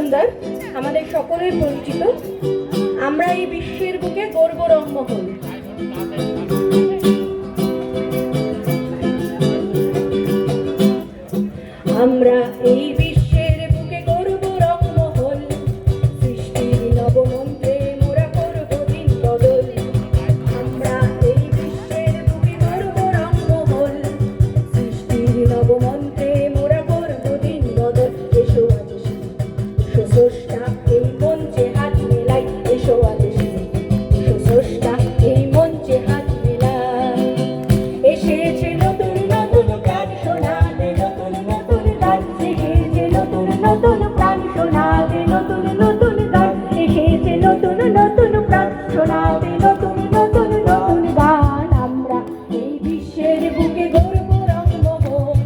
মজুমদার আমাদের সকলের পরিচিত। আমরা এই বিশ্বের বুকে গর্ব রংমহল। আমরা এই বিশ্বের বুকে গর্ব রংমহল, সৃষ্টির নবমন্ত্রে মোরা করব দিন বদল। আমরা এই বিশ্বের বুকে গর্ব রংমহল, সৃষ্টির নবমন্ত্রে মোরা করব দিন বদল। এসো আজ এসো স্রষ্টা এই মঞ্চে হাত মেলাই, এসো আজ এসো স্রষ্টা এই মঞ্চে হাত মেলাই। এসেছে নতুন নতুন গান শোনাতে, নতুন নতুন গান এসেছে, নতুন নতুন প্রাণ শোনাতে, নতুন নতুন গান এসেছে, নতুন নতুন প্রাণ শোনাতে, নতুন নতুন নতুন গান। আমরা এই বিশ্বের বুকে গর্ব রংমহল,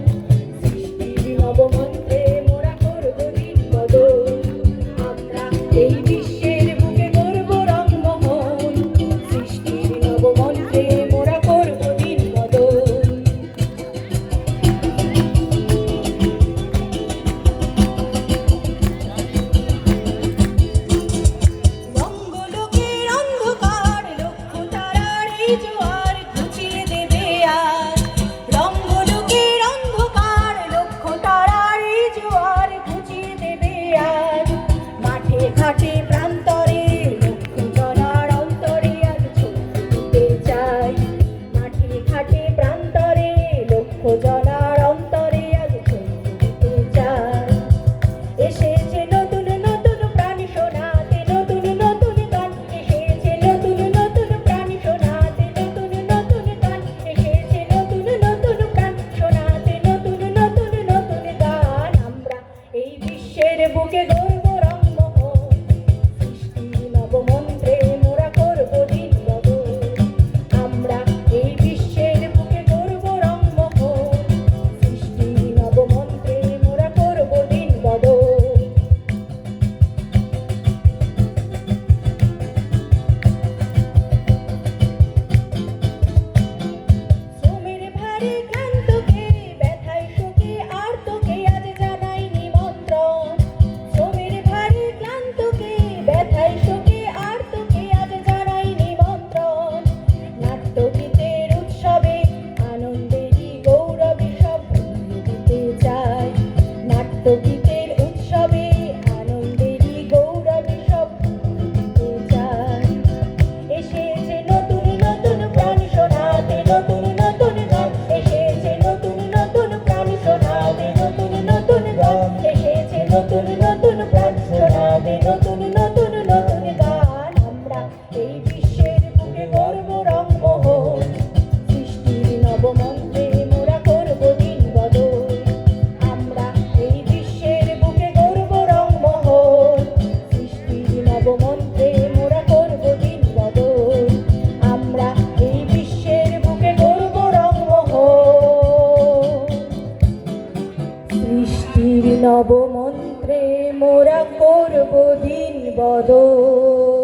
সৃষ্টির নবমন্ত্রে মোরা করব দিন বদল। আমরা এই বিশ্বের বুকে গর্ব রংমহল, সৃষ্টির নবমন্ত্রে মোরা করব দিন বদল। রঙ্গলোকের অন্ধকার লক্ষ তারার এই জোয়ার ঘুচিয়ে দেবে আজ। রঙ্গলোকের অন্ধকার লক্ষ তারার এই জোয়ার ঘুচিয়ে দেবে আজ। মাঠে ঘাটে প্রান্তরে লক্ষ জনার অন্তরে আজ ছবি দিতে চাই। মাঠে ঘাটে প্রান্তরে লক্ষ জনার অন্তরে আজ ছবি দিতে চাই। এসেছে নতুন নতুন প্রাণ শোনাতে, নতুন নতুন গান এসেছে, নতুন নতুন প্রাণ শোনাতে, নতুন নতুন গান এসেছে, নতুন নতুন প্রাণ শোনাতে, নতুন নতুন নতুন গান। আমরা এই বিশ্বের বুকে গর্ব রংমহল, সৃষ্টির নবমন্ত্রে মোরা করব দিন বদল। আমরা এই বিশ্বের বুকে গর্ব রংমহল, সৃষ্টির নবমন্ত্রে মোরা করব দিন বদল। শ্রমের ভারে ক্লান্তকে, ব্যথায় শোকে আর্তকে আজ জানাই নিমন্ত্রণ। শ্রমের ভারে ক্লান্তকে, ব্যথায় শোকে আর্তকে আজ জানাই নিমন্ত্রণ। নাট্যগীতের উৎসবে আনন্দেরই গৌরবে সব ভুলিয়ে দিতে চাই। নাট্যগীতের উৎসবে আনন্দেরই গৌরবে সব ভুলিয়ে দিতে চাই। এসেছে নতুন নতুন প্রাণ শোনাতে, নতুন নতুন গান এসেছে, নতুন নতুন প্রাণ শোনাতে, নতুন নতুন গান এসেছে, নতুন নতুন প্রাণ শোনাতে, নতুন নতুন নতুন গান। আমরা এই বিশ্বের বুকে গর্ব রংমহল, সৃষ্টির নবমন্ত্রে মোরা করব দিন বদল। আমরা এই বিশ্বের বুকে গর্ব রংমহল, সৃষ্টির নবমন্ত্রে মোরা করব দিন বদল। আমরা এই বিশ্বের বুকে গর্ব রংমহল, সৃষ্টির নবমন্ত্রে মোরা করব দিন বদল।